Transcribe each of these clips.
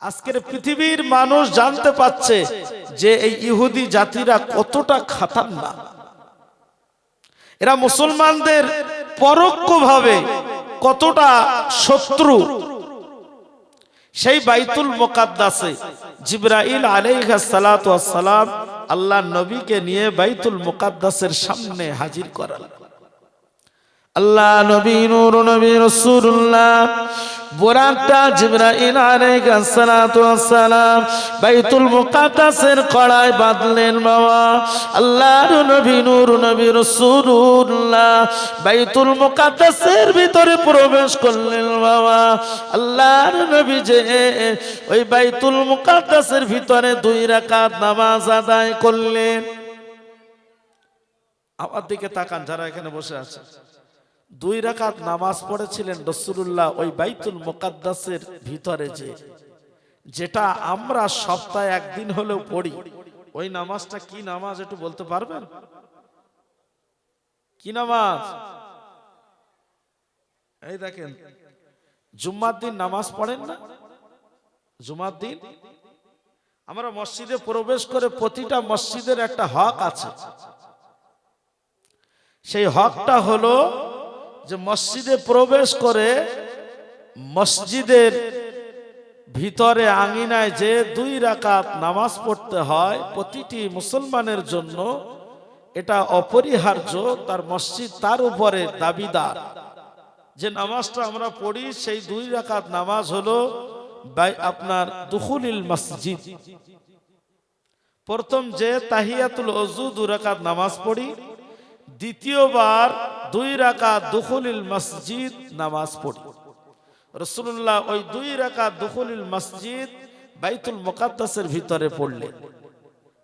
আজকের পৃথিবীর মানুষ জানতে পারছে যে এই ইহুদি জাতিরা কতটা খতরনাক। এরা মুসলমানদের পরোক্ষভাবে কতটা শত্রু। সেই বাইতুল মুকাদ্দাসে জিবরাইল আলাইহিস সালাতু ওয়াস সালাম আল্লাহ নবীকে নিয়ে বাইতুল মুকাদ্দাসের সামনে হাজির করালেন। আল্লাহ নবী নূর নবী রাসূলুল্লাহ বুরাকটা জিবরাইল আলাইহিস সালাতু ওয়াস সালাম বাইতুল মুকাদ্দাসের কড়ায় বাঁধলেন। বাবা আল্লাহর নবী নূর নবী রাসূলুল্লাহ বাইতুল মুকাদ্দাসের ভিতরে প্রবেশ করলেন। বাবা আল্লাহর নবী যে ওই বাইতুল মুকাদ্দাসের ভিতরে 2 রাকাত নামাজ আদায় করলেন। আমার দিকে তাকান যারা এখানে বসে আছে, 2 রাকাত নামাজ পড়েছিলেন রাসূলুল্লাহ ওই বাইতুল মুকাদ্দাসের ভিতরে। যেটা আমরা সপ্তাহে একদিন হলেও পড়ি, ওই নামাজটা কি নামাজ একটু বলতে পারবেন? কি নামাজ? এই দেখেন, জুম্মার দিন নামাজ পড়েন না? জুম্মার দিন আমরা মসজিদে প্রবেশ করে প্রতিটা মসজিদের একটা হক আছে। সেই হকটা হলো যে মসজিদে প্রবেশ করে মসজিদের ভিতরে আঙ্গিনায় যে 2 রাকাত নামাজ পড়তে হয় প্রতিটি মুসলমানের জন্য। এটা অপরিহার্য, তার মসজিদ তার উপরে দাবিদার। যে নামাজটা আমরা পড়ি সেই 2 রাকাত নামাজ হলো আপনার দুখুলিল মসজিদ। প্রথম যে তাহিয়াতুল ওযু 2 রাকাত নামাজ পড়ি, দ্বিতীয়বার 2 রাকাত দুখুলিল মসজিদ নামাজ পড়ি। রাসূলুল্লাহ ওই 2 রাকাত দুখুলিল মসজিদ বাইতুল মুকাদ্দাসের ভিতরে পড়লেন।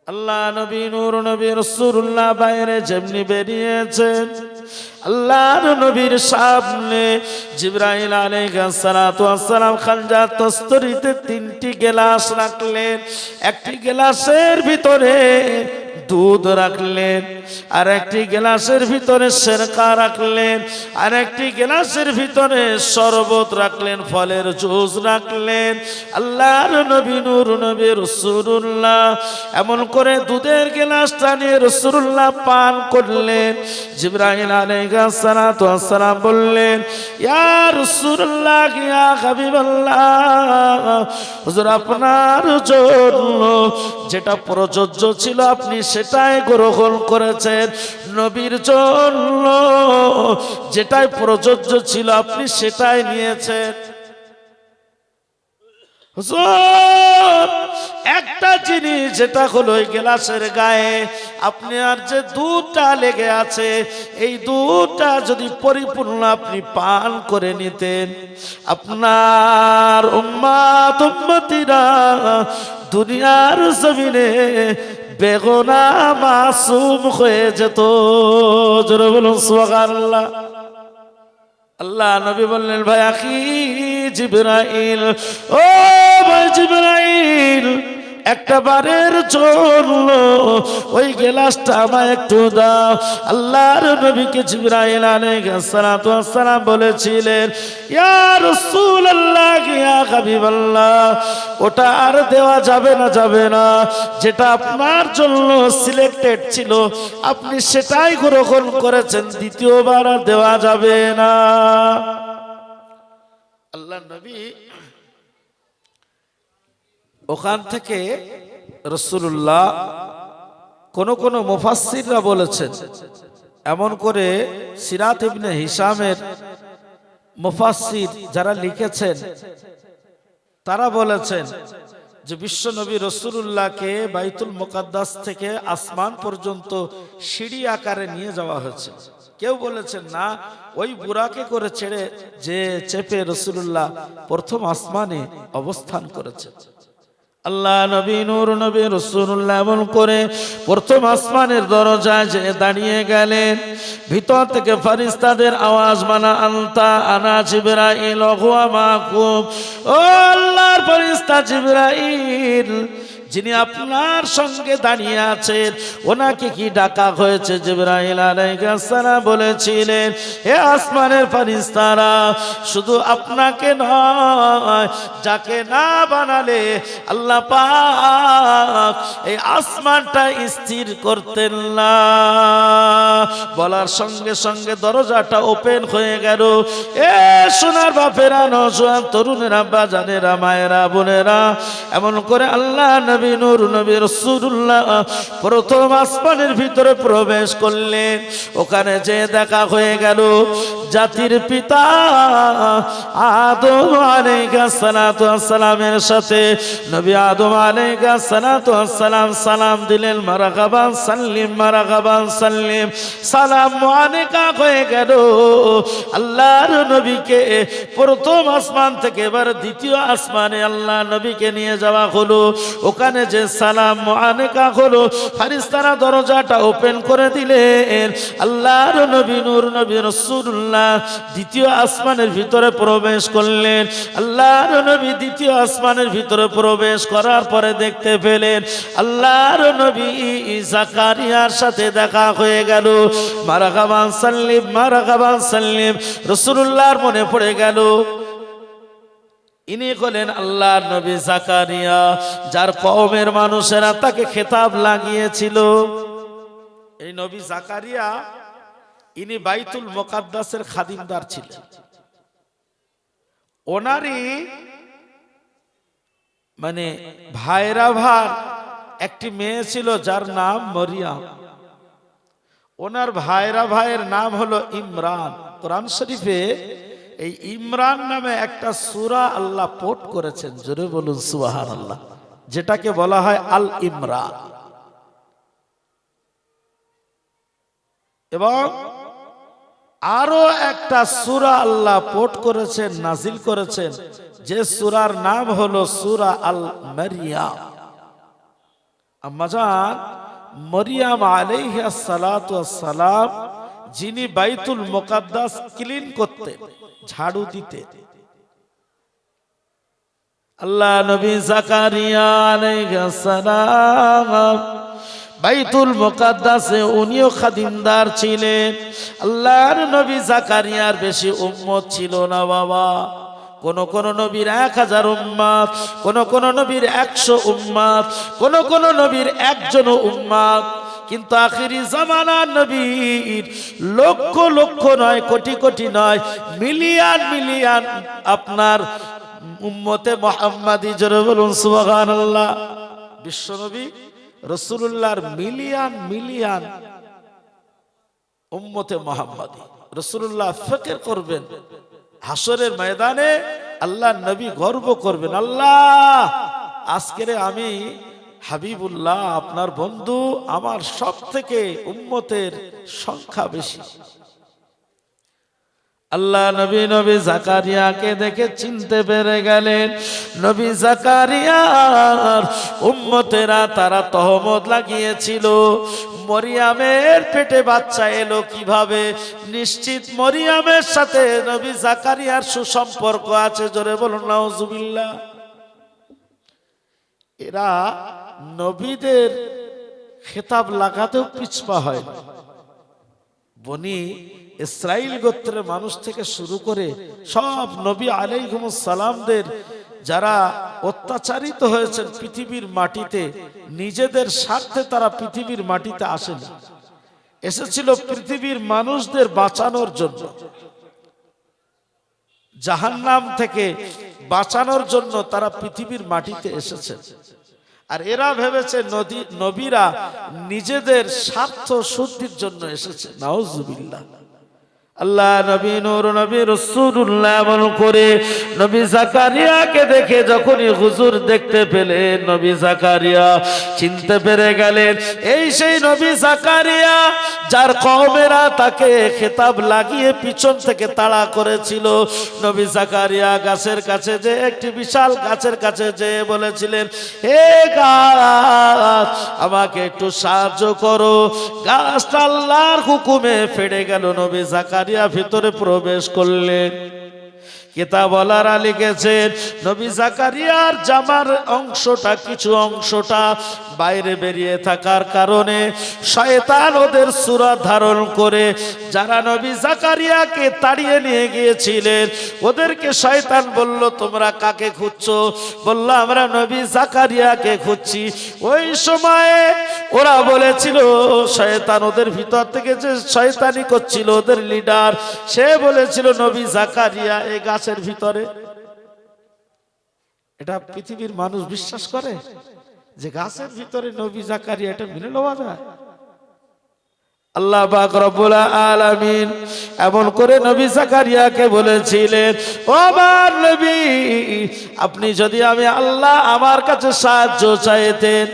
আল্লাহ নবী নূর নবী রাসূলুল্লাহ বাইরে যেমনি বেরিয়েছেন, আল্লাহর নবীর সামনে জিবরাইল আলাইহিস সালাতু ওয়াস সালাম খানজার তস্তরিতে 3টি গ্লাস রাখলেন। একটি গ্লাসের ভিতরে দুধ রাখলেন, আর একটি গ্লাসের ভিতরে সেরকা রাখলেন, আর একটি গ্লাসের ভিতরে শরবত রাখলেন, ফলের জুস রাখলেন। আল্লাহর নবী নূর নবী রাসূলুল্লাহ এমন করে দুধের গ্লাসটা নিয়ে রাসূলুল্লাহ পান করলেন। জিবরাইল আলাইহিস সালাতু ওয়াস সালাম বললেন, ইয়া রাসূলুল্লাহ ইয়া হাবিবাল্লাহ, হুজুর আপনার জন্য যেটা প্রযোজ্য ছিল আপনি সেটাই গ্রহণ করেছেন। নবীর জন্য যেটাই প্রযোজ্য ছিল আপনি সেটাই নিয়েছেন। হুজুর একটা জিনিস যেটা হলো ওই গ্লাসের গায়ে আপনার যে দুধটা লেগে আছে, এই দুধটা যদি পরিপূর্ণ আপনি পান করে নিতেন, আপনার উম্মত উম্মতিরা দুনিয়ার জমিনে বেগুনা মাসুম হয়ে যেত। জোরে বলুন সুবহানাল্লাহ। আল্লাহ নবী বললেন, ভাই আখি জিবরাইল, ও ভাই জিবরাইল, একটা বারের জন্য ওই গ্লাসটা আমায় একটু দাও। আল্লাহর নবীকে জিবরাইল আলাইহিস সালাতু ওয়াস সালাম বলেছিলেন, ইয়া রাসূলুল্লাহ ইয়া হাবিবাল্লাহ, ওটা আর দেওয়া যাবে না, যাবে না। যেটা আপনার জন্য সিলেক্টেড ছিল আপনি সেটাই গ্রহণ করেছেন, দ্বিতীয়বার আর দেওয়া যাবে না। আল্লাহর নবী ওখান থেকে রাসূলুল্লাহ কোন মুফাসসিররা বলেছেন, এমন করে সিরাত ইবনে হিশামের মুফাসসির যারা লিখেছেন তারা বলেছেন যে বিশ্ব নবী রাসূলুল্লাহকে বাইতুল মুকাদ্দাস থেকে আসমান পর্যন্ত সিঁড়ি আকারে নিয়ে যাওয়া হয়েছে। কেউ বলেছেন না, ওই বুরাকে করে ছেড়ে যে চেপে রাসূলুল্লাহ প্রথম আসমানে অবস্থান করেছেন। আল্লাহ নবী নূর নবী রাসূলুল্লাহ এমন করে প্রথম আসমানের দরজায় যে দাঁড়িয়ে গেলেন। ভিতর থেকে ফেরেশতাদের আওয়াজ, মানা আনতা আনা জিবরাইল ওয়া হুয়া মাকুম, ও আল্লাহর ফেরেশতা জিবরাইল, যিনি আপনার সঙ্গে দাঁড়িয়ে আছেন ওনাকে কি ডাকা হয়েছে? জিবরাইল আলাইহিস সালাম বলেছিলেন, হে আসমানের ফেরেশতারা, শুধু আপনাকে নয়, যাকে না বানালে আল্লাহ পাক এই আসমানটা স্থির করতেন না। বলার সঙ্গে সঙ্গে দরজাটা ওপেন হয়ে গেল। এ সোনার বাপেরা, নওজোয়ান তরুণেরা, বাজানেরা, মায়েরা, বোনেরা, এমন করে আল্লাহ নবী নূর নবী রাসূলুল্লাহ প্রথম আসমানের ভিতরে প্রবেশ করলেন। ওখানে যে দেখা হয়ে গেল জাতির পিতা আদম আলাইহিস সালাতু ওয়াস সালামের সাথে নবী আদম আলাইহিস সালাতু ওয়াস সালাম সালাম দিলেন, মারহাবান সাল্লিম, মারহাবান সাল্লিম, সালাম মুআনিকা হয়ে গেল। আল্লাহর নবীকে প্রথম আসমান থেকে এবার দ্বিতীয় আসমানে আল্লাহ নবীকে নিয়ে যাওয়া হলো। ওখানে যে সালাম মুআনিকা হলো, ফেরেশতারা দরজাটা ওপেন করে দিলেন। আল্লাহর নবী নূর নবী রাসূলুল্লাহ দ্বিতীয় আসমানের ভিতরে প্রবেশ করলেন। আল্লাহর নবী দ্বিতীয় আসমানের ভিতরে প্রবেশ করার পরে দেখতে পেলেন আল্লাহর নবী জাকারিয়ার সাথে দেখা হয়ে গেল। মারহাবান সাল্লিম, মারহাবান সাল্লিম। রাসূলুল্লাহর মনে পড়ে গেল ইনি হলেন আল্লাহর নবী জাকারিয়া, যার কওমের মানুষেরা তাকে খেতাব লাগিয়েছিল। এই নবী জাকারিয়া ইনি বাইতুল মুকাদ্দাসের খাদিমদার ছিলেন। ওনারই মানে ভাইরা ভার একটি মেয়ে ছিল যার নাম মরিয়াম। ওনার ভাইরা ভাইয়ের নাম হলো ইমরান। কোরআন শরীফে এই ইমরান নামে একটা সূরা আল্লাহ পোট করেছেন, জোরে বলুন সুবহানাল্লাহ, যেটাকে বলা হয় আল ইমরান। এবং আরো একটা সূরা আল্লাহ পোট করেছেন, নাজিল করেছেন, যে সূরার নাম হলো সূরা আল মারিয়াম। আম্মাজান মরিয়াম আলাইহিস সালাতু ওয়াস সালাম, যিনি বাইতুল মুকাদ্দাস ক্লিন করতেন, ঝাড়ু দিতেন, আল্লাহ নবী জাকারিয়া আলাইহিস সালাম বাইতুল মুকাদ্দাসে উনিও খাদিমদার ছিলেন। আল্লাহর নবী জাকারিয়ার বেশি উম্মত ছিল না বাবা। কোন কোন নবীর 1000 উম্মত, কোন নবীর 100 উম্মত, কোন নবীর একজন উম্মত। কিন্তু আখিরি জামানার নবীর লক্ষ লক্ষ নয়, কোটি কোটি নয়, মিলিয়ন মিলিয়ন আপনার উম্মতে মুহাম্মাদি, জোরে বলুন সুবহানাল্লাহ। বিশ্বনবী রাসূলুল্লাহর মিলিয়ন মিলিয়ন উম্মতে মুহাম্মাদি। রাসূলুল্লাহ ফিকির করবেন হাসরের ময়দানে, আল্লাহ নবী গর্ব করবেন, আল্লাহ আজকের আমি হাবিবুল্লাহ আপনার বন্ধু, আমার সব থেকে উম্মতের সংখ্যা বেশি। আল্লাহ নবী নবী জাকারিয়াকে দেখে চিনতে পেরে গেলেন। নবী জাকারিয়ার উম্মতেরা তারা তহমত লাগিয়েছিল মরিয়ামের পেটে বাচ্চা এলো কিভাবে। নিশ্চিত মরিয়ামের সাথে নবী জাকারিয়ার সুসম্পর্ক আছে, জোরে বলুন নাউজুবিল্লাহ। এরা নবীদের খেতাব লাগাতেও পিছপা হয় না। বনি ইসরাইল গোত্রের মানুষ থেকে শুরু করে সব নবী আলাইহিমুস সালামদের যারা অত্যাচারিত হয়েছেন পৃথিবীর মাটিতে, নিজেদের স্বার্থে তারা পৃথিবীর মাটিতে আসেনি, এসেছিল পৃথিবীর মানুষদের বাঁচানোর জন্য, জাহান্নাম থেকে বাঁচানোর জন্য তারা পৃথিবীর মাটিতে এসেছে। আর এরা ভেবেছে নবীরা নিজেদের স্বার্থ শুদ্ধির জন্য এসেছে। নাউজুবিল্লাহ। আল্লাহ নবী নূর নবী রাসূলুল্লাহ এমন করে নবী জাকারিয়াকে দেখে যখনই হুজুর দেখতে পেলেন, নবী জাকারিয়া চিনতে পেরে গেলেন এই সেই নবী জাকারিয়া যার কওমেরা তাকে খেতাব লাগিয়ে পিছন থেকে তাড়া করেছিল। নবী জাকারিয়া গাছের কাছে যে একটি বিশাল গাছের কাছে যে বলেছিলেন, হে গাছ আমাকে একটু সাহায্য করো। গাছটা আল্লাহর হুকুমে ফেটে গেল। নবী জাকারিয়া ভিতরে প্রবেশ করলেন। কিতাবওয়ালারা লিখেছেন নবী জাকারিয়ার জামার অংশটা কিছু অংশটা বাইরে বেরিয়ে থাকার কারণে শয়তান ওদের সূরা ধারণ করে যারা নবী জাকারিয়াকে তাড়িয়ে নিয়ে গিয়েছিলেন ওদেরকে শয়তান বলল তোমরা কাকে খুঁজছো? বলল আমরা নবী জাকারিয়াকে খুঁজছি। ওই সময়ে ওরা বলেছিল শয়তান ওদের ভিতর থেকে যে শয়তানি করছিল ওদের লিডার সে বলেছিল নবী জাকারিয়া এই গাছের ভিতরে। এটা পৃথিবীর মানুষ বিশ্বাস করে যে গাছের ভিতরে নবী জাকারিয়া, এটা মেনে নেওয়া যায়? আল্লাহ পাক রব্বুল আলামিন এমন করে নবী জাকারিয়াকে বলেছিলেন ও আমার নবী আপনি যদি আমি আল্লাহ আমার কাছে সাহায্য চাইতেন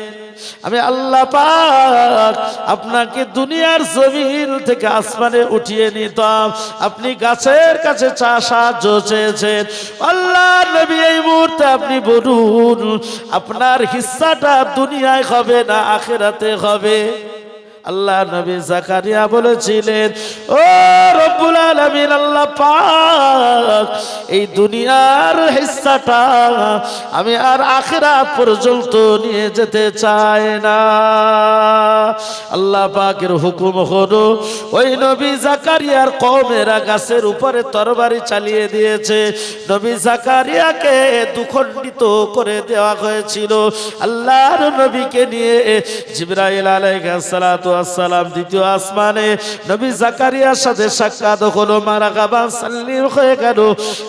আমি আল্লাহ পাক আপনাকে দুনিয়ার জমিন থেকে আসমানে উঠিয়ে নিতাম। আপনি গাছের কাছে সাহায্য চেয়েছেন। আল্লাহ নবী এই মুহূর্তে আপনি বলুন আপনার হিস্সাটা দুনিয়ায় হবে না আখিরাতে হবে? আল্লাহ নবী জাকারিয়া বলেছিলেন ও রব্বুল আলামিন আল্লাহ পাক এই দুনিয়ার হিস্সাটা আমি আর আখিরাত পর্যন্ত নিয়ে যেতে চাই না। আল্লাহ পাকের হুকুম হলো ওই নবী জাকারিয়ার কওমেরা গাছের উপরে তরবারি চালিয়ে দিয়েছে। নবী জাকারিয়াকে দুখণ্ডিত করে দেওয়া হয়েছিল। আল্লাহর নবীকে নিয়ে জিবরাইল আলাইহিস সালাতু আসসালাম দ্বিতীয় আসমানে নবী জাকারিয়ার সাথে সাক্ষাৎ হলো, মারাকাবা সাল্লিম হয়ে গেল।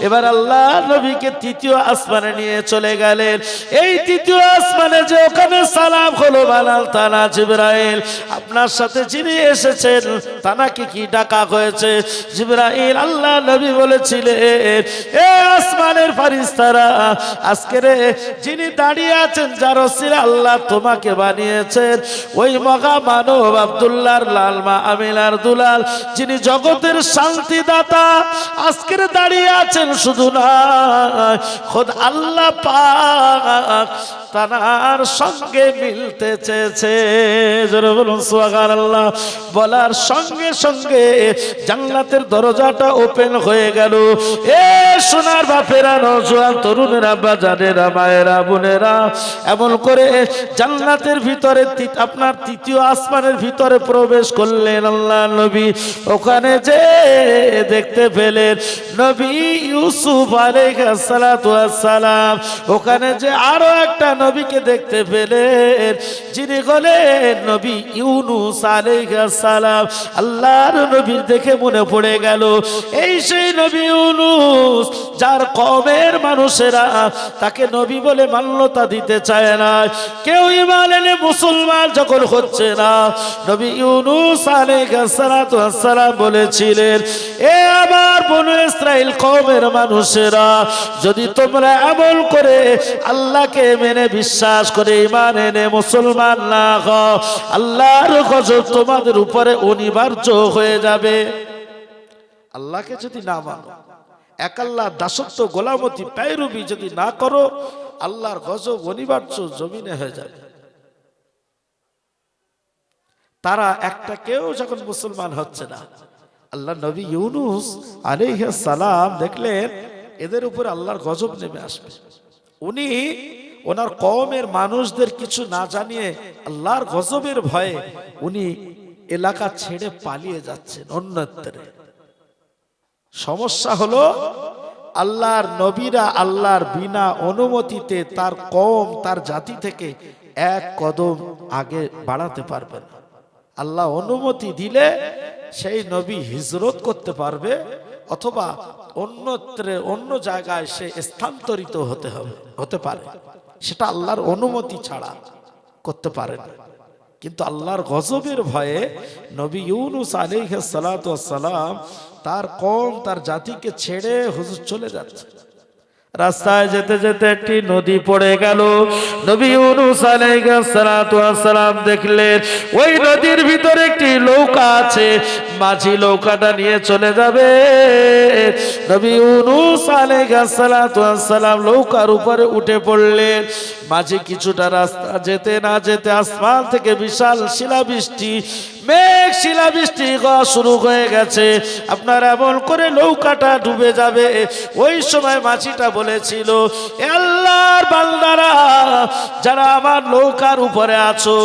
এবার আল্লাহ নবীকে তৃতীয় আসমানে নিয়ে চলে গেলেন। এই তৃতীয় আসমানে যে ওখানে সালাম হলো বানাল তানা জিবরাইল আপনার সাথে যিনি এসেছেন তানাকে কি ডাকা হয়েছে? জিবরাইল আল্লাহ নবী বলেছিলেন এ আসমানের ফেরেশতারা আজকে যিনি দাঁড়িয়ে আছেন যার ওসিলা আল্লাহ তোমাকে বানিয়েছেন ওই মগা মানব আব্দুল্লাহর লাল মা আমিনার দুলাল যিনি জগতের শান্তিদাতা আজকের দাঁড়িয়ে আছেন শুধু না খোদ আল্লাহ পাক তার সঙ্গে মিলতে চেয়েছে। জোরে বলুন সুবহানাল্লাহ। বলার সঙ্গে সঙ্গে জান্নাতের দরজাটা ওপেন হয়ে গেল। এ সোনার বাপেরা নওজোয়ান তরুণেরা বাজারেরা মায়েরা বোনেরা এমন করে জান্নাতের ভিতরে আপনার তৃতীয় আসমানের ভিতরে প্রবেশ করলেন আল্লাহ নবী। ওখানে যে দেখতে পেলেন নবী ইউসুফ আলাইহিস সালাতু ওয়াস সালাম। ওখানে যে আরো একটা নবীকে দেখতে পেলেন যিনি হলেন নবী ইউনুস আলাইহিস সালাম। আল্লাহর নবীর দেখে মনে পড়ে গেল এই সেই নবী ইউনুস যার কওমের মানুষেরা তাকে নবী বলে মান্যতা দিতে চায় না। কেউ ঈমান এনে মুসলমান যখন হচ্ছে না নবী ইউনুস আলাইহিস সালাতু ওয়াস সালাম বলেছিলেন এ আমার বনু ইসরাইল কওমের মানুষেরা যদি তোমরা আমল করে আল্লাহকে মেনে বিশ্বাস করে ঈমান এনে মুসলমান না হও আল্লাহর গজব তোমাদের উপরে অনিবার্য হয়ে যাবে। আল্লাহকে যদি না মানো এক আল্লাহ দাসত্ব গোলামতি পায়রুবি যদি না করো আল্লাহর গজব অনিবার্য জমিনে হয়ে যাবে। তারা একটা কেউ যখন মুসলমান হচ্ছে না আল্লাহ নবী ইউনুস আলাইহিস সালাম দেখলেন এদের উপর আল্লাহর গজব নেমে আসবে। উনি ওনার কওমের মানুষদের কিছু না জানিয়ে আল্লাহর গজবের ভয়ে উনি এলাকা ছেড়ে পালিয়ে যাচ্ছেন অন্যত্রে। সমস্যা হলো আল্লাহর নবীরা আল্লাহর বিনা অনুমতিতে তার কওম তার জাতি থেকে এক কদম আগে বাড়াতে পারবে না। আল্লাহ অনুমতি দিলে সেই নবী হিজরত করতে পারবে অথবা অন্যত্রে অন্য জায়গায় সে স্থানান্তরিত হতে পারে, সেটা আল্লাহর অনুমতি ছাড়া করতে পারে না। কিন্তু আল্লাহর গজবের ভয়ে নবী ইউনুস আলাইহিস সালাতু ওয়াস সালাম তার কওম তার জাতিকে ছেড়ে হুজুর চলে যাচ্ছে। রাস্তায় যেতে যেতে একটি নদী পড়ে গেল। নবী ইউনুস আলাইহিস সালাতু ওয়াস সালাম দেখলেন ওই নদীর ভিতরে একটি নৌকা আছে, মাঝি নৌকাটা নিয়ে চলে যাবে। নবী ইউনুস আলাইহিস সালাতু ওয়াস সালাম নৌকার উপরে উঠে পড়লেন। মাঝি কিছুটা রাস্তা যেতে না যেতে আসমান থেকে বিশাল শিলাবৃষ্টি মেঘ শিলাবৃষ্টি হওয়া শুরু হয়ে গেছে, আপনার এমন করে নৌকাটা ডুবে যাবে। ওই সময় মাছিটা বলেছিল, এ আল্লাহর বান্দারা যারা আমার নৌকার উপরে আছো,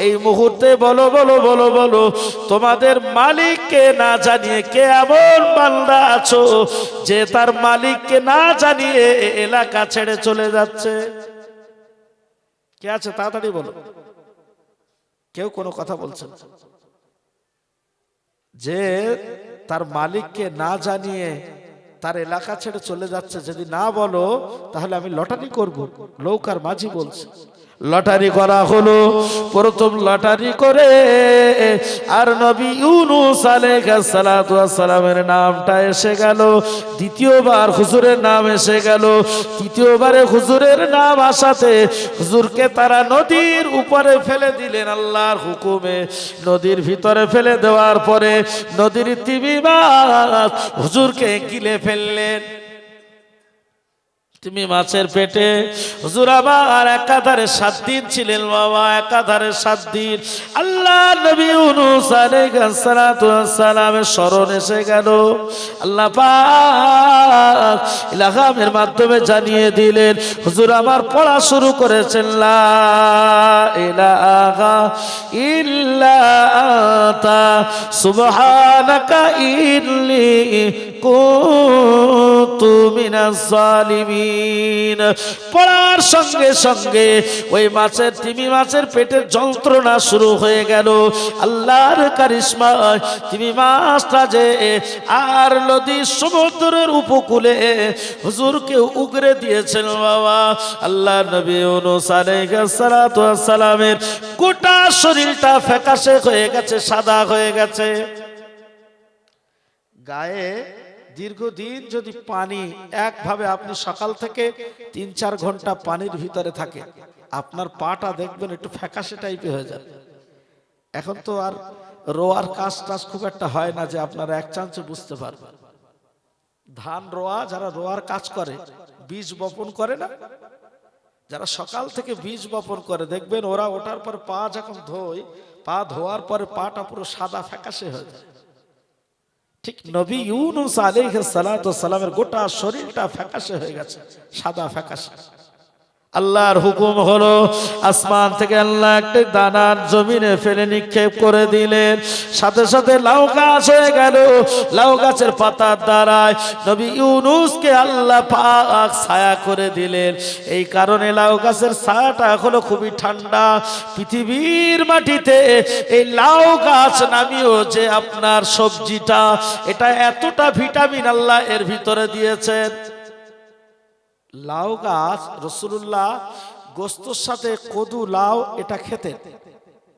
এই মুহূর্তে বলো বলো বলো বলো, তোমাদের মালিককে না জানিয়ে কে এমন বান্দা আছো যে তার মালিককে না জানিয়ে এলাকা ছেড়ে চলে যাচ্ছে? কে আছে তাড়াতাড়ি বলো। কেউ কোনো কথা বলছে না। যে তার মালিককে না জানিয়ে তার এলাকা ছেড়ে চলে যাচ্ছে, যদি না বলো তাহলে আমি লটারি করব। নৌকার মাঝি বলছে। লটারি করা হলো। প্রথম লটারি করে আর নবী ইউনূস আলাইহিস সালাতু ওয়াস সালামের নামটা এসে গেল। দ্বিতীয়বার হুজুরের নাম এসে গেল। তৃতীয়বারে হুজুরের নাম আসাতে হুজুরকে তারা নদীর উপরে ফেলে দিলেন আল্লাহর হুকুমে। নদীর ভিতরে ফেলে দেওয়ার পরে নদীর তিমি মাছ হুজুরকে গিলে ফেললেন। তিমি মাছের পেটে হুজুর আমার একাধারে 7 দিন ছিলেন বাবা, একাধারে 7 দিন। আল্লাহ নবী ইউনূস আলাইহিস সালাতু ওয়াস সালামের স্মরণ এসে গেল। আল্লাহ পাক ইলহামের মাধ্যমে জানিয়ে দিলেন, হুজুর আমার পড়া শুরু করেছেন, লা ইলাহা ইল্লা আনতা সুবহানাকা ইন্নী কুনতু মিনাজ জালিমিন। পড়ার সঙ্গে সঙ্গে ওই মাছের, তিমি মাছের পেটের যন্ত্রণা শুরু হয়ে গেল। আল্লাহর কারিশমায় তিমি মাছটা যে আর নদী সমুদ্রের উপকূলে হুজুরকে উগরে দিয়েছেন বাবা। আল্লাহ নবী ইউনূস আলাইহিস সালাতু ওয়াস সালামের গোটা শরীরটা ফ্যাকাশে হয়ে গেছে, সাদা হয়ে গেছে। গায়ে দীর্ঘদিন যদি পানি একভাবে আপনি সকাল থেকে 3-4 ঘন্টা পানির ভিতরে থাকে, আপনার পাটা দেখবেন একটু ফ্যাকাশে টাইপের হয়ে যাবে। এখন তো আর রোয়ার কাজ টাজ খুব একটা হয় না যে আপনারা এক চান্সে বুঝতে পারবেন। ধান রোয়া, যারা রোয়ার কাজ করে, বীজ বপন করে না, যারা সকাল থেকে বীজ বপন করে, দেখবেন ওরা ওঠার পর পা যখন ধোয়, পা ধোয়ার পরে পাটা পুরো সাদা ফ্যাকাশে হয়ে যায়। ঠিক নবী ইউনূস আলাইহিস সালাতু ওয়াস সালামের গোটা শরীরটা ফ্যাকাশে হয়ে গেছে, সাদা ফ্যাকাশে। আল্লাহর হুকুম হলো, আসমান থেকে আল্লাহ একটা দানা জমিনে ফেলে নিক্ষেপ করে দিলেন। সাথে সাথে লাউ গাছ হয়ে গেল। লাউ গাছের পাতার দ্বারায় নবী ইউনূসকে আল্লাহ পাক ছায়া করে দিলেন। এই কারণে লাউ গাছের ছায়াটা হলো খুবই ঠান্ডা। পৃথিবীর মাটিতে এই লাউ গাছ নামিয়েও যে আপনার সবজিটা, এটা এতটা ভিটামিন আল্লাহ এর ভিতরে দিয়েছেন। লাউ গাছ রাসূলুল্লাহ গোস্তর সাথে কদু লাউ এটা খেতেন।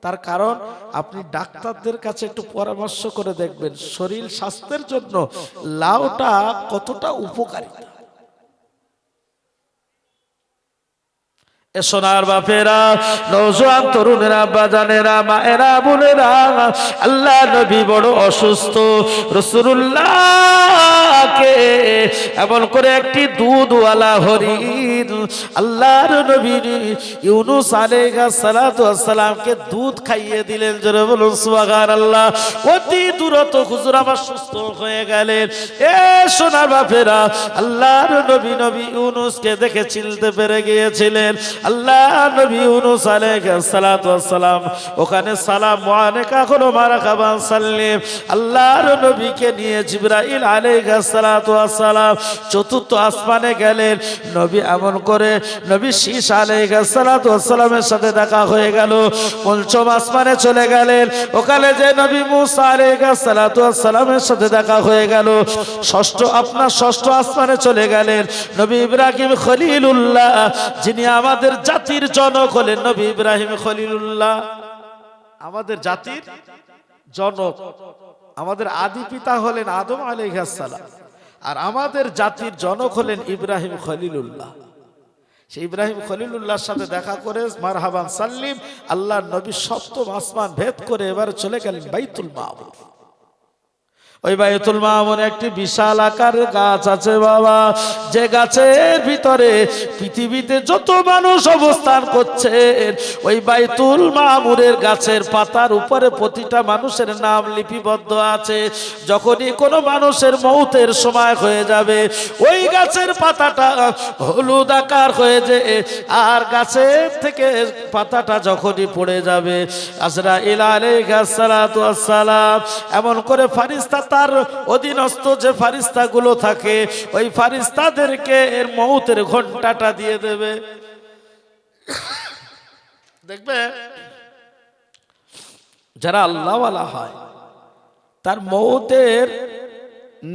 তার কারণ আপনি ডাক্তারদের কাছে একটু পরামর্শ করে দেখবেন শরীর স্বাস্থ্যের জন্য লাউটা কতটা উপকারী। সোনার বাপেরা, নওজোয়ান তরুণেরা, বাজানেরা, মায়েরা, বোনেরা, আল্লাহ নবী বড় অসুস্থ। রাসূলুল্লাহকে এমন করে একটি দুধওয়ালা হরিণ আল্লাহর নবী ইউনূস আলাইহিস সালাতু ওয়াস সালামকে দুধ খাইয়ে দিলেন। জোরে বলুন সুবহানাল্লাহ। অতি দ্রুত হুজুর আমার সুস্থ হয়ে গেলেন। এ সোনার বাপেরা, আল্লাহর নবী ইউনূসকে দেখে চিনতে পেরে গিয়েছিলেন। আল্লাহ নবী ইউনূস আলাইহিস সালাতু ওয়াস সালাম ওখানে সালাম ওয়ালাইকা হলো, মারহাবান সাল্লিম। আল্লাহর নবীকে নিয়ে জিবরাইল আলাইহিস সালাতু ওয়াস সালাম চতুর্থ আসমানে গেলেন। নবী এমন করে নবী শীশ আলাইহিস সালাতু ওয়াস সালামের সাথে দেখা হয়ে গেল। পঞ্চম আসমানে চলে গেলেন। ওখানে যে নবী মূসা আলাইহিস সালাতু ওয়াস সালামের সাথে দেখা হয়ে গেল। ষষ্ঠ আসমানে চলে গেলেন। নবী ইব্রাহিম খলিলুল্লাহ, যিনি আমাদের জাতির জনক হলেন নবী ইব্রাহিম খলিলুল্লাহ, আমাদের জাতির জনক। আমাদের আদি পিতা হলেন আদম আলাইহিস সালাম, আর আমাদের জাতির জনক হলেন ইব্রাহিম খলিলুল্লাহ। সেই ইব্রাহিম খলিলুল্লাহর সাথে দেখা করে মারহাবান সাল্লিম, আল্লাহর নবী সপ্তম আসমান ভেদ করে এবার চলে গেলেন বাইতুল মামুর। ওই বাইতুল মামুরে একটি বিশাল আকারের গাছ আছে বাবা, যে গাছের ভিতরে পৃথিবীতে যত মানুষ অবস্থান করছে, ওই বাইতুল মামুরের গাছের পাতার উপরে প্রতিটা মানুষের নাম লিপিবদ্ধ আছে। যখনই কোনো মানুষের মৌতের সময় হয়ে যাবে, ওই গাছের পাতাটা হলুদ আকার হয়ে যায়, আর গাছের থেকে পাতাটা যখনই পড়ে যাবে, আজরাইল আলাইহিস সালাতু ওয়াস সালাম এমন করে ফারিস্তা, তার অধীনস্থ যে ফারিস্তাগুলো থাকে, ওই ফারিস্তাদেরকে এর মৌতের ঘন্টাটা দিয়ে দেবে। দেখবে যারা আল্লাহওয়ালা হয়, তার মৌতের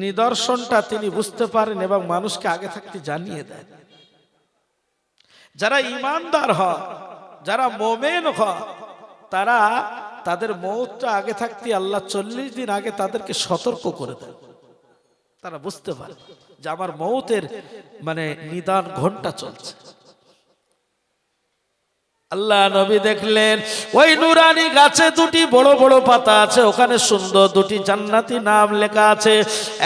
নিদর্শনটা তিনি বুঝতে পারেন এবং মানুষকে আগে থাকতে জানিয়ে দেন। যারা ঈমানদার হয়, যারা মুমিন হয়, তারা তাদের মৌতটা আগে থাকতে আল্লাহ 40 দিন আগে তাদেরকে সতর্ক করে দেন। তারা বুঝতে পারে যে আমার মৌতের নিদান ঘন্টা চলছে। আল্লাহ নবী দেখলেন ওই নুরানি গাছে দুটি বড় বড় পাতা আছে, ওখানে সুন্দর দুটি জান্নাতি নাম লেখা আছে।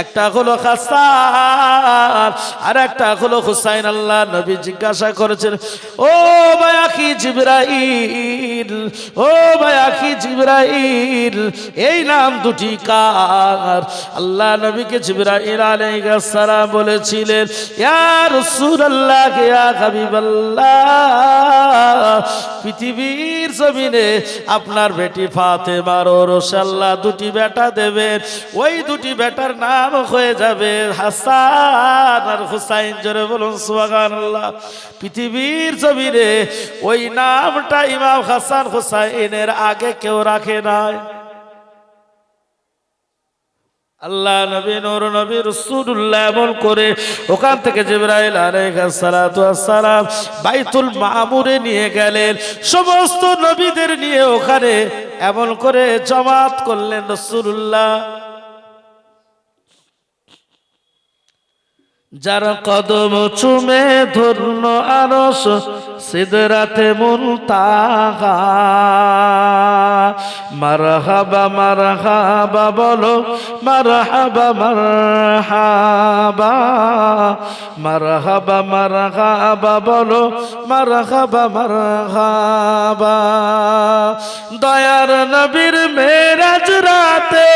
একটা হলো হাসান আর একটা হলো হুসাইন। আল্লাহ নবী জিজ্ঞাসা করেছেন, ও ভাই আখি জিবরাইল, ও ভাই আখি জিবরাইল, এই নাম দুটি কার? আল্লাহ নবীকে জিবরাইল আলাইহিস সালাম বলেছিলেন, ইয়া রাসূলুল্লাহ, ইয়া হাবিবাল্লাহ, পৃথিবীর জমিনে আপনার বেটি ফাতেমার ওরস আল্লাহ দুটি বেটা দেবেন, ওই দুটি বেটার নাম হয়ে যাবে হাসান আর হুসাইন। জোরে বলুন সুবহানাল্লাহ। পৃথিবীর জমিনে ওই নামটা ইমাম হাসান হুসাইনের আগে কেউ রাখে নাই। আল্লাহ নবী নূর নবী রাসূলুল্লাহ এমন করে ওখান থেকে জিবরাইল আলাইহিস সালাতু ওয়াস সালাম বাইতুল মামুরে নিয়ে গেলেন। সমস্ত নবীদের নিয়ে ওখানে এমন করে জামাত করলেন রাসূলুল্লাহ। যার কদম চুমে ধরল আরশ সিদরাতে মুনতাহা, মারহাবা মারহাবা বলো, মারহাবা মারহাবা, মারহাবা মারহাবা বলো, মারহাবা মারহাবা। দয়ার নবীর মেরাজ রাতে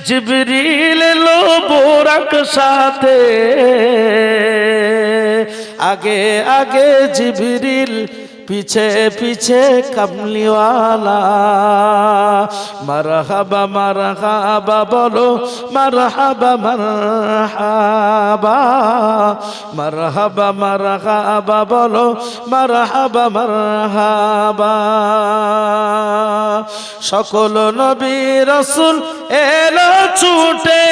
জিবরিল এলো বোরাক সাথে, আগে আগে জিবরিল পিছে পিছে কামলিওয়ালা। মারহাবা মারহাবা বলো, মারহাবা মারহাবা, মারহাবা মারহাবা বলো, মারহাবা মারহাবা। সকল নবী রাসূল এলো ছুটে,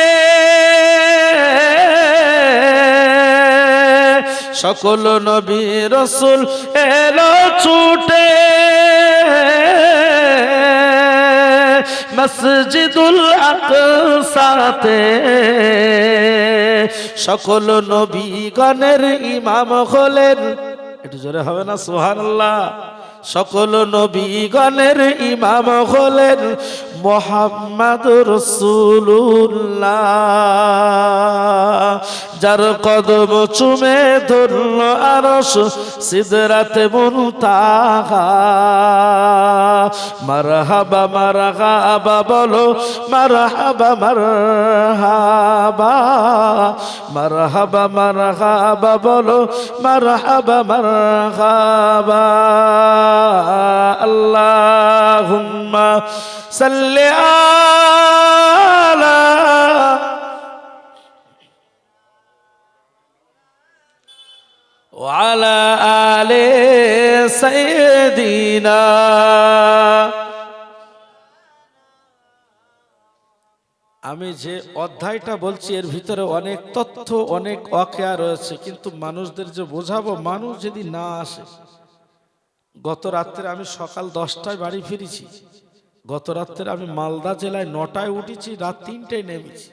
সকল নবী রাসূল এলো ছুটে, মসজিদুল আকসাতে। সকল নবীগণের ইমাম হলেন, একটু জোরে হবে না সুবহানাল্লাহ? সকল নবীগণের ইমাম হলেন মুহাম্মদ রাসূলুল্লাহ। যার কদম চুমে ধরল আরশ সিদরাতে মুনতাহা, মারহাবা মারহাবা বলো, মারহাবা মারহাবা, মারহাবা মারহাবা বলো, মারহাবা মারহাবা। আল্লাহুম্মা সাল্লি আলা ওয়া আলা আলি সাইয়্যিদিনা। আমি যে অধ্যায়টা বলছি এর ভিতরে অনেক তথ্য, অনেক ওয়াকিয়া রয়েছে, কিন্তু মানুষদের যে বোঝাবো, মানুষ যদি না আসে। গত রাত্রে আমি সকাল 10টায় বাড়ি ফিরেছি, গত রাত্রে আমি মালদা জেলায় 9টায় উঠেছি, রাত 3টায় নেমেছি।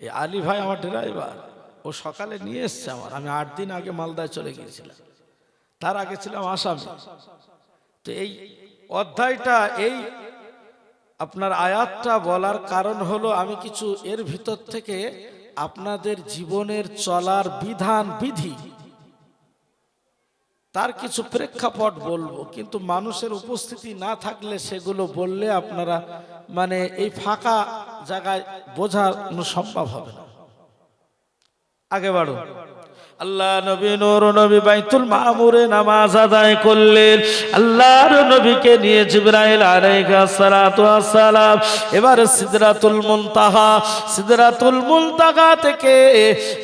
এই আলী ভাই আমার ড্রাইভার, ও সকালে নিয়ে এসছে আমার। আমি 8 দিন আগে মালদায় চলে গিয়েছিলাম, তার আগে ছিলাম আসামে। তো এই অধ্যায়টা এই আপনার আয়াতটা বলার কারণ হলো আমি কিছু এর ভিতর থেকে আপনাদের জীবনের চলার বিধান বিধি তার কিছু প্রেক্ষাপট বলবো, কিন্তু মানুষের উপস্থিতি না থাকলে সেগুলো বললে আপনারা মানে এই ফাঁকা জায়গায় বোঝানো সম্ভব হবে না। আগে বাড়ো। আল্লাহ নবী নূর নবী বাইতুল মামুরে নামাজ আদায় করলেন। আল্লাহর নবীকে নিয়ে জিবরাইল আলাইহিস সালাতু ওয়াস সালাম এবার সিদরাতুল মুনতাহা থেকে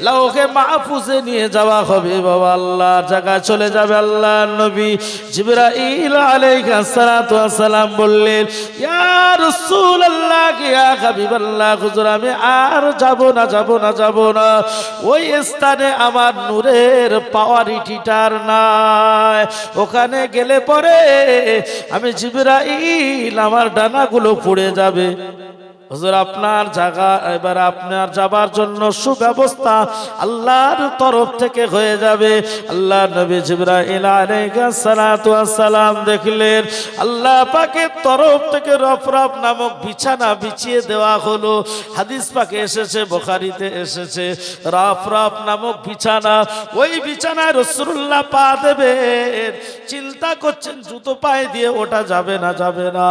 লাওহে মাহফুজে নিয়ে যাওয়া হবে। বাবা আল্লাহর জায়গায় চলে যাবে। আল্লাহর নবী জিবরাইল আলাইহিস সালাতু ওয়াস সালাম বললেন, ইয়া রাসূলুল্লাহ, ইয়া হাবিবাল্লাহ, হুজুর আমি আর যাব না। ওই স্থানে আমার নূরের পাওয়ারিটিটার নাই। ওখানে গেলে পরে আমি জিবরাইল আমার ডানাগুলো পুড়ে যাবে। হুজুর আপনার জায়গা এবার আপনার যাবার জন্য সুব্যবস্থা আল্লাহর তরফ থেকে হয়ে যাবে। আল্লাহ নবী জিবরাইল আলাইহিস সালাতু ওয়াস সালাম দেখলেন আল্লাহ পাকের তরফ থেকে রফরাফ নামক বিছানা বিছিয়ে দেওয়া হলো। হাদিস পাকে এসেছে, বুখারীতে এসেছে, রফরাফ নামক বিছানা। ওই বিছানায় রাসূলুল্লাহ পা দেবেন, চিন্তা করছেন জুতো পায়ে দিয়ে ওটা যাবে না।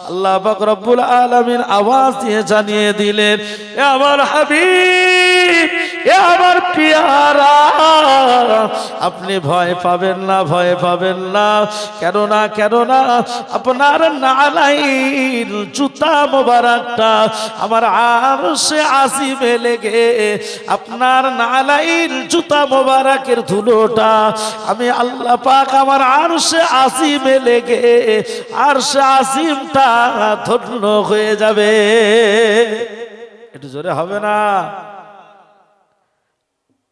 আল্লাহ পাক রব্বুল আলামিন আওয়াজ দিয়ে জানিয়ে দিলেন, এ আমার হাবিব, এ আমার পিয়ারা, আপনি ভয় পাবেন না। কেননা আপনার নালাইন জুতা মোবারকটা আমার আরশে আজিমে লেগে, আপনার নালাইন জুতা মোবারকের ধুলোটা আমি আল্লাহ পাক আমার আরশে আজিমে লেগে আরশে আজিমটা ধন্য হয়ে যাবে। একটু জোরে হবে না?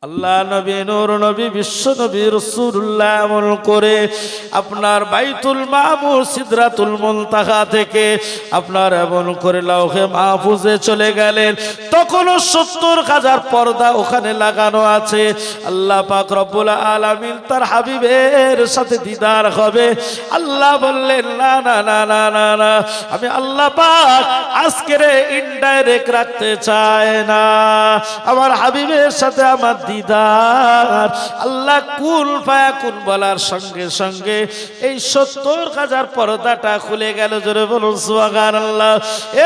আল্লাহ নবী নূর নবী বিশ্ব নবী রাসূলুল্লাহ আমল করে আপনার বাইতুল মামুর সিদরাতুল মুনতাহা থেকে আপনার এমন করে লাওহে মাহফুজে চলে গেলেন। তখনও ৭০,০০০ পর্দা ওখানে লাগানো আছে। আল্লাহ পাক রব্বুল আলামিন তার হাবিবের সাথে দিদার হবে। আল্লাহ বললেন, না, আমি আল্লাহ পাক আজকের ইনডাইরেক্ট রাখতে চাই না। আমার হাবিবের সাথে আমার দিদার। আল্লাহ কুল ফায়াকুন বলার সঙ্গে সঙ্গে এই ৭০,০০০ পর্দাটা খুলে গেল। জোরে বলুন সুবহানাল্লাহ।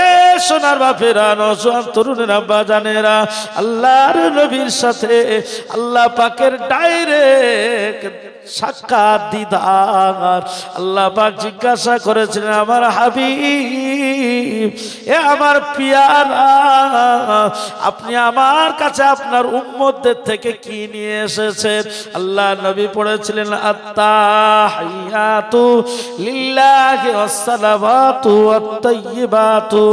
এ সোনার বাপেরা, নওজোয়ান তরুণেরা, বাজানেরা, আল্লাহর নবীর সাথে আল্লাহ পাকের ডাইরেক্ট সাক্ষাৎ দিদার। আল্লাহ পাক জিজ্ঞাসা করেছিলেন, আমার হাবিব, এ আমার পিয়ারা, আপনি আমার কাছে আপনার উম্মতদের থেকে কি নিয়ে এসেছেন? আল্লাহ নবী পড়েছিলেন, আত্তাহিয়াতু লিল্লাহি ওয়াসসালাওয়াতু ওয়াত-তাইয়্যিবাতু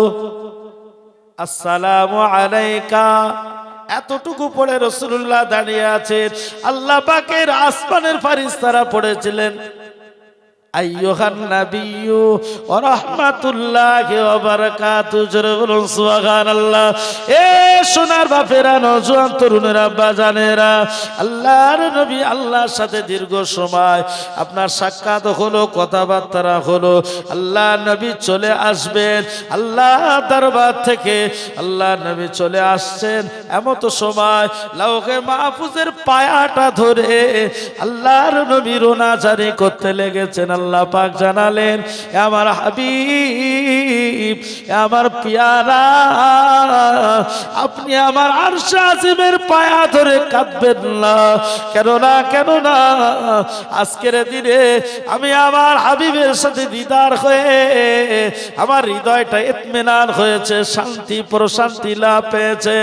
আসসালামু আলাইকা। এতটুকু পড়ে রাসূলুল্লাহ দাঁড়িয়ে আছেন। আল্লাহ পাকের আসমানের ফেরেশতারা পড়েছিলেন, আইয়ুহান নাবিয়্যু ওয়া রাহমাতুল্লাহি ওয়া বারাকাতুহু। জোরে বলুন সুবহানাল্লাহ। এ সোনার বাপেরা, নওজোয়ান তরুণেরা, বাজানেরা, আল্লাহর নবী আল্লাহর সাথে দীর্ঘ সময় আপনার সাক্ষাৎ হলো, কথাবার্তা হলো। আল্লাহ নবী চলে আসবেন আল্লাহ দরবার থেকে। আল্লাহ নবী চলে আসছেন এমত সময় লাওহে মাহফুজের পায়াটা ধরে আল্লাহর নবী রোনাজারি করতে লেগেছেন। আল্লাহ পাক জানালেন, আমার হাবিব, আমার পিয়ারা, আপনি আমার আরশে আজিমের পায়া ধরে কাঁদবেন না। কেননা আজকের দিনে আমি আমার হাবিবের সাথে দিদার হয়ে আমার হৃদয়টা ইতমিনান হয়েছে, শান্তি প্রশান্তি লাভ পেয়েছে।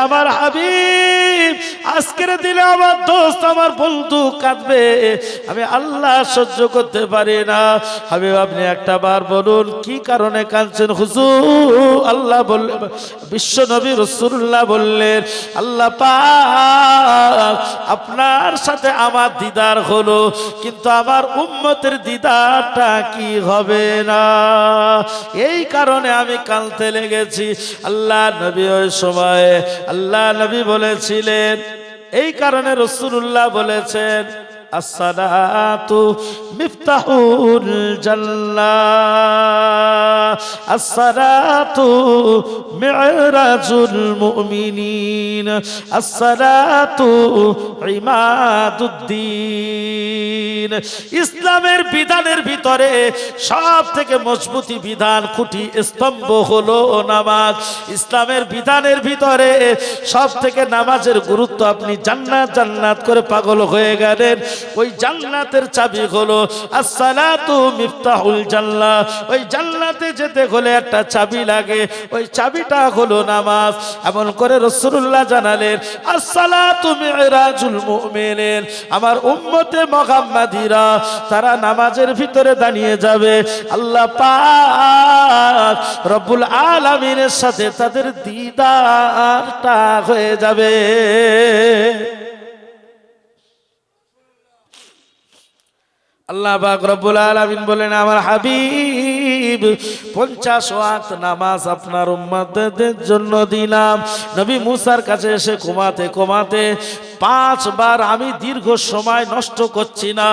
আমার হাবিব, আজকের দিনে আমার দোস্ত, আমার বন্ধু কাঁদবে, আমি আল্লাহ সহ্য করতে পারি না। হাবিব, আপনি একটা বার বলুন কি কারণে কাঁদছেন? হুজুর, আল্লাহ বললেন, বিশ্ব নবী রাসূলুল্লাহ বললেন, আল্লাহ পাক আপনার সাথে আমার দিদার হলো, কিন্তু আমার উম্মতের দিদারটা কি হবে না, এই কারণে আমি কাঁদতে লেগেছি। আল্লাহ নবী ওই সময়ে আল্লাহ নবী বলেছিলেন, এই কারণে রাসূলুল্লাহ বলেছেন, আসসালাতু মিফতাহুল জান্নাহ, আসসালাতু মি'রাজুল মুমিনিন, আসসালাতু ইমাদুদ্দিন। ইসলামের বিধানের ভিতরে সব থেকে মজবুতি বিধান, খুঁটি, স্তম্ভ হলো নামাজ। ইসলামের বিধানের ভিতরে সব থেকে নামাজের গুরুত্ব। আপনি জান্নাত জান্নাত করে পাগল হয়ে গেলেন, ওই জান্নাতের চাবি হলো আসসালাতু মিফতাহুল জান্নাহ। ওই জান্নাতে যেতে হলে একটা চাবি লাগে, ওই চাবিটা হলো নামাজ। এমন করে রাসূলুল্লাহ জানালেন আসসালাতু মি'রাজুল মুমিনিন। আমার উম্মতে মুহাম্মাদিরা তারা নামাজের ভিতরে দাঁড়িয়ে যাবে, আল্লাহ পাক রব্বুল আলামিনের সাথে তাদের দিদারটা হয়ে যাবে। আল্লাহ পাক রব্বুল আলামিন বলেন, আমার হাবিব 50 ওয়াক্ত নামাজ আপনার উম্মতদের জন্য দিলাম। নবী মুসার কাছে এসে ঘুমাতে ঘুমাতে 5 বার, আমি দীর্ঘ সময় নষ্ট করছি না,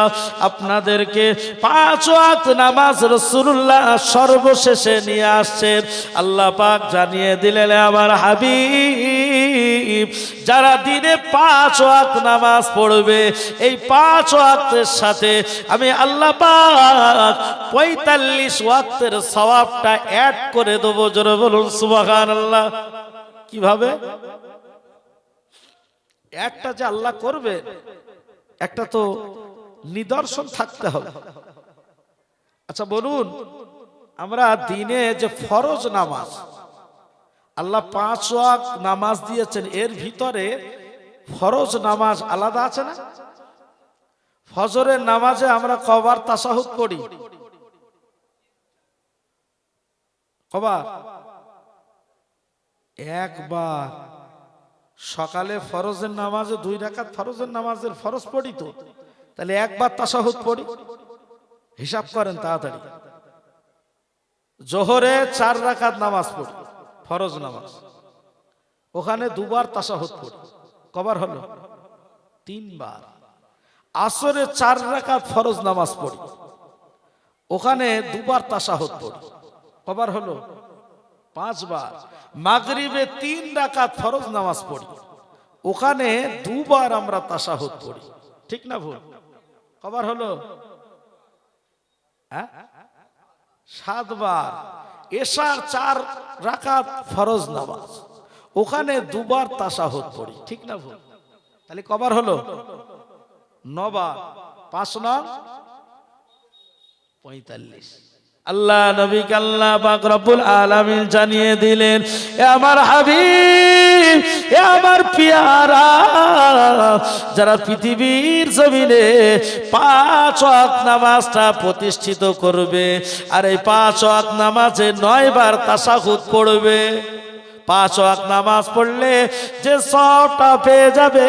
আপনাদেরকে 5 ওয়াক্ত নামাজ রাসূলুল্লাহ সর্বশেষে নিয়ে আসছেন। আল্লাহ পাক জানিয়ে দিলেন, আমার হাবিব যারা দিনে 5 ওয়াক্ত নামাজ পড়বে, এই 5 ওয়াক্তের সাথে আমি আল্লাহ পাক 45 ওয়াক্তের সওয়াবটা অ্যাড করে দেবো। জোরে বলুন সুবহানাল্লাহ। কিভাবে? একটা যে আল্লাহ করবে, একটা তো নিদর্শন থাকতে হবে। আচ্ছা বলুন, আমরা দিনে যে ফরজ নামাজ আল্লাহ 5 ওয়াক্ত নামাজ দিয়েছেন, এর ভিতরে ফরজ নামাজ আলাদা আছে না? ফজরের নামাজে আমরা কবার তাশাহুদ পড়ি? কবার? একবার। সকালে ফরজের নামাজে 2 রাকাত ফরজের নামাজের ফরজ পড়ি, তো তাহলে একবার তাশাহুদ পড়ি। হিসাব করেন তাড়াতাড়ি। জোহরে 4 রাকাত নামাজ পড়ি, ফরজ নামাজ, ওখানে 2 বার তাশাহুদ পড়ি। কবার হলো? 3 বার। আসরে 4 রাকাত ফরজ নামাজ পড়ি, ওখানে 2 বার তাশাহুদ পড়ি। কবার হলো? 5 বার। মাগরিবে 3 রাকাত ফরজ নামাজ পড়ি, ওখানে 2 বার আমরা তাশাহুদ পড়ি। ঠিক না ভুল? কবার হলো? 7 বার। এশার 4 রাকাত ফরজ নামাজ, ওখানে 2 বার তাশাহুদ পড়ি। ঠিক না ভুল? তাহলে কবার হলো? 9 বার। 5 9 45। আল্লাহ নবীকে আল্লাহ পাক রব্বুল আলামিন জানিয়ে দিলেন, এ আমার হাবিব, এ আমার পিয়ারা, যারা পৃথিবীর জমিনে 5 ওয়াক্ত নামাজটা প্রতিষ্ঠিত করবে, আর এই 5 ওয়াক্ত নামাজে 9 বার তাশাহুদ পড়বে। 5 ওয়াক্ত নামাজ পড়লে যে সওয়াবটা পেয়ে যাবে,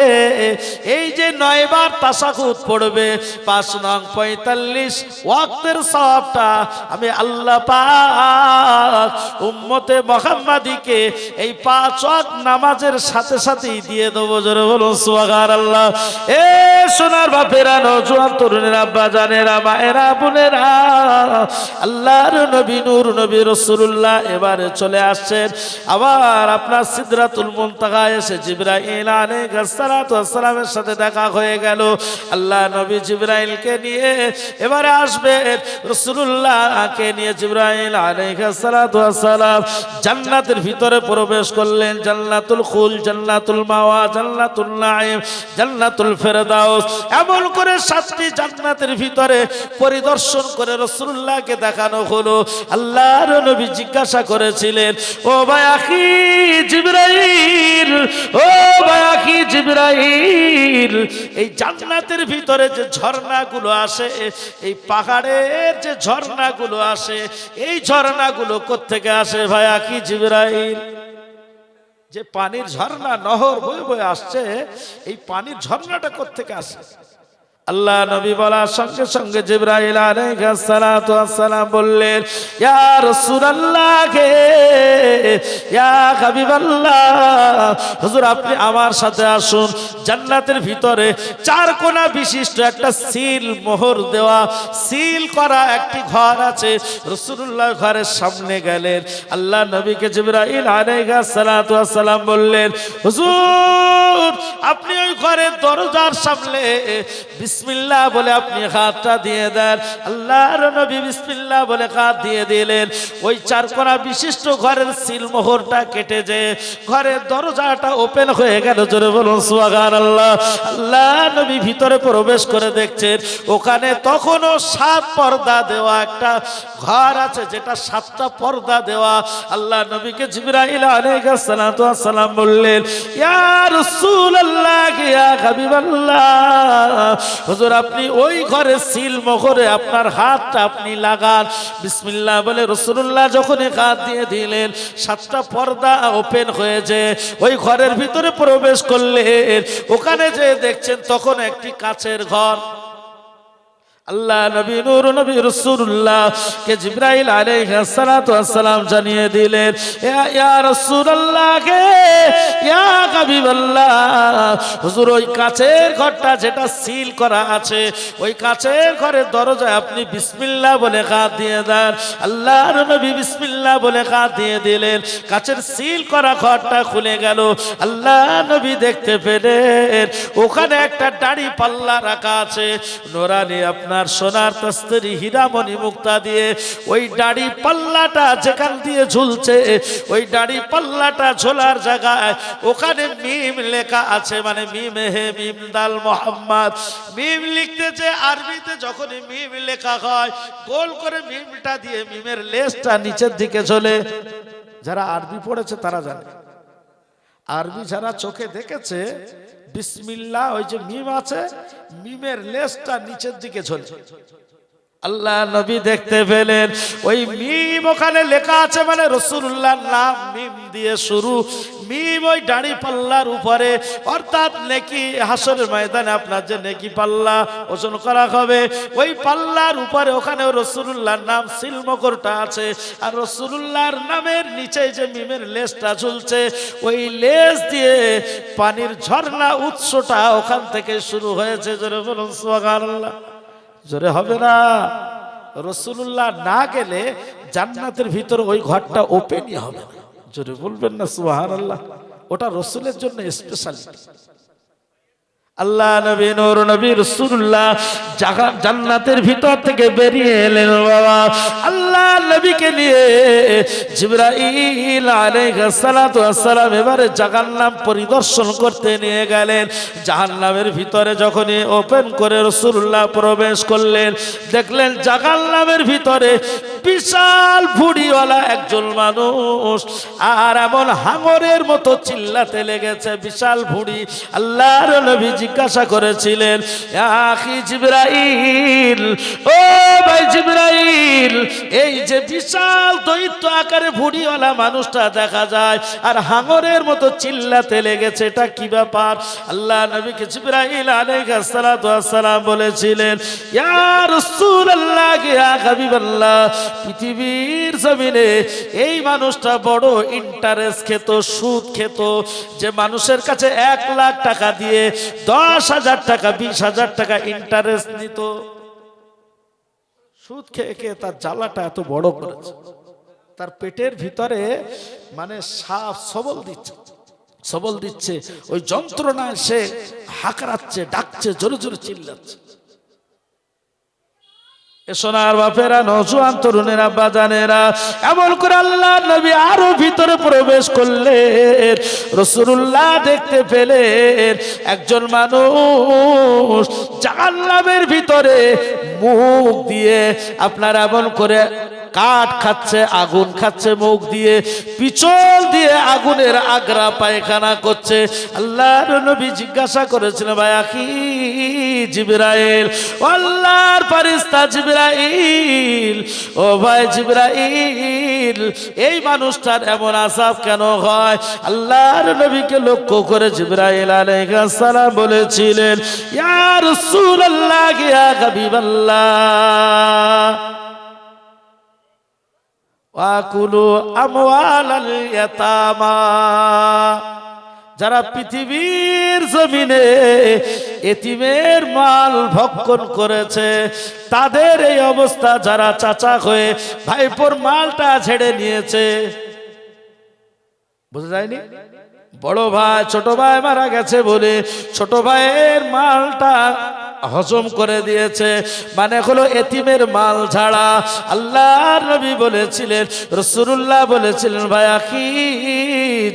এই যে 9 বার তাশাহুদ পড়বে, 5 নং 45 ওয়াক্তের সওয়াবটা আমি আল্লাহ পাক উম্মতে মুহাম্মাদিকে এই 5 ওয়াক্ত নামাজের সাথে সাথেই দিয়ে দেবো। জোরে বলুন সুবহানাল্লাহ। এ সোনার বাপেরা, নওজোয়ান তরুণেরা, আব্বা জানেরা, মায়েরা, বোনেরা, আল্লাহর নবী নূর নবী রাসূলুল্লাহ এবারে চলে আসছেন। আবার আপনার সিদরাতুল মুনতাহা এসে জিবরাইল আলাইহিস সালাতু ওয়াস সালামের সাথে দেখা হয়ে গেল। আল্লাহ নবী জিবরাইলকে নিয়ে এবারে আসবেন, রাসূলুল্লাহকে নিয়ে জিবরাইল আলাইহিস সালাতু ওয়াস সালাম জান্নাতের ভিতরে প্রবেশ করলেন। জান্নাতুল খুল, জান্নাতুল মাওয়া, জান্নাতুল নাঈম, জান্নাতুল ফেরদাউস, এমন করে 7টি জান্নাতের ভিতরে পরিদর্শন করে রাসূলুল্লাহকে দেখানো হলো। আল্লাহর নবী জিজ্ঞাসা করেছিলেন, ও ভাই আখি জিবরাইল, ও ভাই আখি জিবরাইল, এই জান্নাতের ভিতরে যে ঝর্ণাগুলো আসে, এই পাহাড়ের যে ঝর্ণাগুলো আসে, এই ঝর্ণাগুলো কোত্থেকে আসে ভাই আখি জিবরাইল? যে পানির ঝর্ণা, নহর বয়ে বয়ে আসছে, এই পানির ঝর্ণাটা কোত্থেকে আসে? আল্লাহ নবী বলার সঙ্গে সঙ্গে জিবরাইল আলাইহিস সালাতু ওয়াস সালাম বললেন, ইয়া রাসূলুল্লাহ কে, ইয়া হাবিবাল্লাহ, হুজুর আপনি আমার সাথে আসুন। জান্নাতের ভিতরে 4 কোণা বিশিষ্ট একটা সিল মোহর দেওয়া, সিল করা একটি ঘর আছে। রাসূলুল্লাহ ঘরের সামনে গেলেন। আল্লাহ নবীকে জিবরাইল আলাইহিস সালাতু ওয়াস সালাম বললেন, হুজুর আপনি ওই ঘরের দরজার সামনে বিসমিল্লাহ বলে আপনি হাতটা দিয়ে দেন। আল্লাহর নবী বিসমিল্লাহ বলে হাত দিয়ে দিলেন। ওই 4 কোণা বিশিষ্ট ঘরের সিলমোহরটা কেটে যে ঘরের দরজাটা ওপেন হয়ে গেল। জোরে বলুন সুবহানাল্লাহ। আল্লাহ নবী ভিতরে প্রবেশ করে দেখছেন ওখানে তখনও 7 পর্দা দেওয়া একটা ঘর আছে, যেটা 7টা পর্দা দেওয়া। আল্লাহ নবীকে জিবরাইল আলাইহিস সালাতু ওয়াস সালাম বললেন, ইয়া রাসূলুল্লাহ ইয়া হাবিবাল্লাহ, হুজুর আপনি ওই ঘরে সিল মোহরে আপনার হাতটা আপনি লাগান। বিসমিল্লাহ বলে রাসূলুল্লাহ যখন হাত দিয়ে দিলেন 7টা পর্দা ওপেন হয়েছে। ওই ঘরের ভিতরে প্রবেশ করলেন। ওখানে যে দেখছেন তখন একটি কাচের ঘর। আল্লাহ নবী নূর নবী রাসূলুল্লাহ কে জিবরাইল আলাইহিস সালাতু ওয়াস সালাম জানিয়ে দিলেন, ইয়া রাসূলুল্লাহ কে, ইয়া হাবিবাল্লাহ, হুজুর ওই কাচের ঘরটা যেটা সিল করা আছে, ওই কাচের ঘরের দরজায় আপনি বিসমিল্লাহ বলে হাত দিয়ে দেন। আল্লাহর নবী বিসমিল্লাহ বলে হাত দিয়ে দিলেন। কাচের সিল করা ঘরটা খুলে গেল। আল্লাহ নবী দেখতে পেলেন ওখানে একটা দাড়ি পাল্লা রাখা আছে, নোরানি আপনার সোনার তস্তরি হীরামণি মুক্তা দিয়ে ওই দাড়ি পাল্লাটা যেখান দিয়ে ঝুলছে, ওই দাড়ি পাল্লাটা ঝোলার জায়গায় ওখানে মিম লেখা আছে, মানে মিম হে মিম দাল মোহাম্মদ। মিম লিখতে যে আরবিতে যখন মিম লেখা হয় গোল করে মিমটা দিয়ে মিমের লেজটা নিচের দিকে ঝোলে। যারা আরবি পড়েছে তারা জানে। আরবি যারা চোখে দেখেছে বিসমিল্লাহ ওই যে মিম আছে, মিমের লেজটা নিচের দিকে ঝোলে। আল্লাহ নবী দেখতে পেলেন ওই মিম ওখানে লেখা আছে, মানে রাসূলুল্লাহর নাম মিম দিয়ে শুরু। মিম ওই দাড়ি পাল্লার উপরে, অর্থাৎ নেকি হাসরের ময়দানে আপনার যে নেকি পাল্লা ওজন করা হবে, ওই পাল্লার উপরে ওখানে রাসূলুল্লাহর নাম সিলমোহরটা আছে। আর রাসূলুল্লাহর নামের নিচে যে মিমের লেজটা ঝুলছে, ওই লেজ দিয়ে পানির ঝর্ণা উৎসটা ওখান থেকে শুরু হয়েছে। জোরে বলুন সুবহানাল্লাহ। জোরে হবে না? রাসূলুল্লাহ না গেলে জান্নাতের ভিতরে ওই ঘরটা ওপেনই হবে না। জোরে বলবেন না সুবহানাল্লাহ। ওটা রাসূলের জন্য স্পেশালিটি। আল্লাহ নবী নূর নবী রাসূলুল্লাহ জান্নাতের ভিতর থেকে বেরিয়ে এলেন। বাবা আল্লাহ নবীকে নিয়ে জিবরাইল আলাইহিস সালাতু ওয়াস সালাম এবারে জাহান্নাম পরিদর্শন করতে নিয়ে গেলেন। জাহান্নামের ভিতরে যখনই ওপেন করে রাসূলুল্লাহ প্রবেশ করলেন, দেখলেন জাহান্নামের ভিতরে বিশাল ভুঁড়িওয়ালা একজন মানুষ, আর এমন হাঙরের মতো চিল্লাতে লেগেছে, বিশাল ভুঁড়ি। আল্লাহর নবী জিজ্ঞাসা করেছিলেন, আখি জিবরাইল, ও ভাই জিবরাইল, এই যে বিশাল দৈত্য আকারে ভুঁড়িওয়ালা মানুষটা দেখা যায় আর হাঙরের মতো চিল্লাতে লেগেছে, এটা কি ব্যাপার? আল্লাহ নবীকে জিবরাইল আলাইহিস সালাতু ওয়াস সালাম বলেছিলেন, ইয়া রাসূলুল্লাহ ইয়া হাবিবাল্লাহ, পৃথিবীর জমিনে এই মানুষটা বড় ইন্টারেস্ট খেত, সুদ খেত। যে মানুষের কাছে 1 লাখ টাকা দিয়ে 10,000 টাকা 20,000 টাকা ইন্টারেস্ট নিত, সুদ খেয়ে খেয়ে তার জ্বালাটা এত বড় করেছে। তার পেটের ভিতরে মানে সাপ সবল দিচ্ছে, ওই যন্ত্রণায় সে হাঁকড়াচ্ছে, ডাকছে, জোরে জোরে চিল্লাচ্ছে। সোনার বাপেরা, নওজোয়ান তরুণেরা, বাজানেরা, এমন করে আল্লাহ নবী আরো ভিতরে প্রবেশ করলেন। রাসূলুল্লাহ দেখতে পেলেন একজন মানুষ জাহান্নামের ভিতরে মুখ দিয়ে আপনার এমন করে কাঠ খাচ্ছে, আগুন খাচ্ছে মুখ দিয়ে, পিছল দিয়ে আগুনের আগরা পায়খানা করছে। আল্লাহর নবী জিজ্ঞাসা করেছিলেন, ভাই আখি জিবরাইল, আল্লাহর ফেরেশতা জিবরাইল, ও ভাই জিবরাইল, এই মানুষটার এমন আযাব কেন হয়? আল্লাহর নবীকে লক্ষ্য করে জিবরাইল আলাইহিস সালাম বলেছিলেন, ইয়া রাসূলুল্লাহ, ইয়া হাবিবাল্লাহ, ওয়াকুলু আমওয়ালাল ইয়াতামা, যারা পৃথিবীর জমিনে এতিমের মাল ভক্ষণ করেছে, তাদের এই অবস্থা, যারা চাচা হয়ে ভাইপোর মালটা ছেড়ে নিয়েছে। বুঝা যায়নি? বড় ভাই ছোট ভাই মারা গেছে বলে ছোট ভাইয়ের মালটা হজম করে দিয়েছে, মানে হলো এতিমের মাল ছাড়া। আল্লাহর নবী বলেছিলেন, রাসূলুল্লাহ বলেছিলেন, ভাই আখি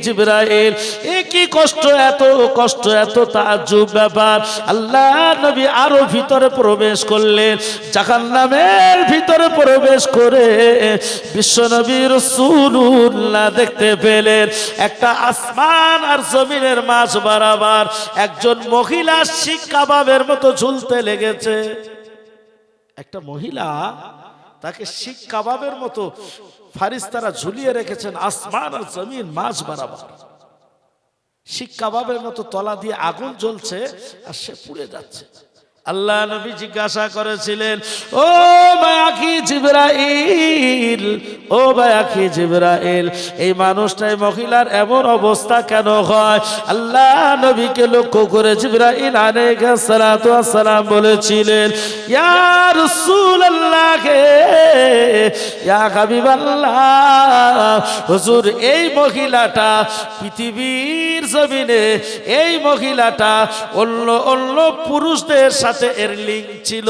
জিবরাইল, এ কি কষ্ট, এত কষ্ট, এত তাজ্জুব ব্যাপার। আল্লাহর নবী আরো ভিতরে প্রবেশ করলেন, জাহান্নামের ভিতরে প্রবেশ করে বিশ্বনবী রাসূলুল্লাহ দেখতে পেলেন একটা আসমান আর জমিনের মাঝ বরাবর একজন মহিলা শিক কাবাবের মতো ঝুলতে লেগেছে। একটা মহিলা, তাকে শিক কাবাবের মতো ফারিস্তারা ঝুলিয়ে রেখেছেন আসমান আর জমিন মাঝ বরাবর। শিক কাবাবের মতো তলা দিয়ে আগুন জ্বলছে আর সে পুড়ে যাচ্ছে। আল্লাহ নবী জিজ্ঞাসা করেছিলেন, ও ভাই আখি জিবরাইল, ও ভাই আখি জিবরাইল, এই মানুষটাই মহিলার এমন অবস্থা কেন হয়? আল্লাহ নবীকে লক্ষ্য করে জিবরাইল আলাইহিস সালাতু ওয়াস সালাম বলেছিলেন, ইয়া রাসূলুল্লাহ, ইয়া হাবিবাল্লাহ, হুজুর, এই মহিলাটা পৃথিবীর জমিনে, এই মহিলাটা অন্য অন্য পুরুষদের সাথে এর লিঙ্ক ছিল।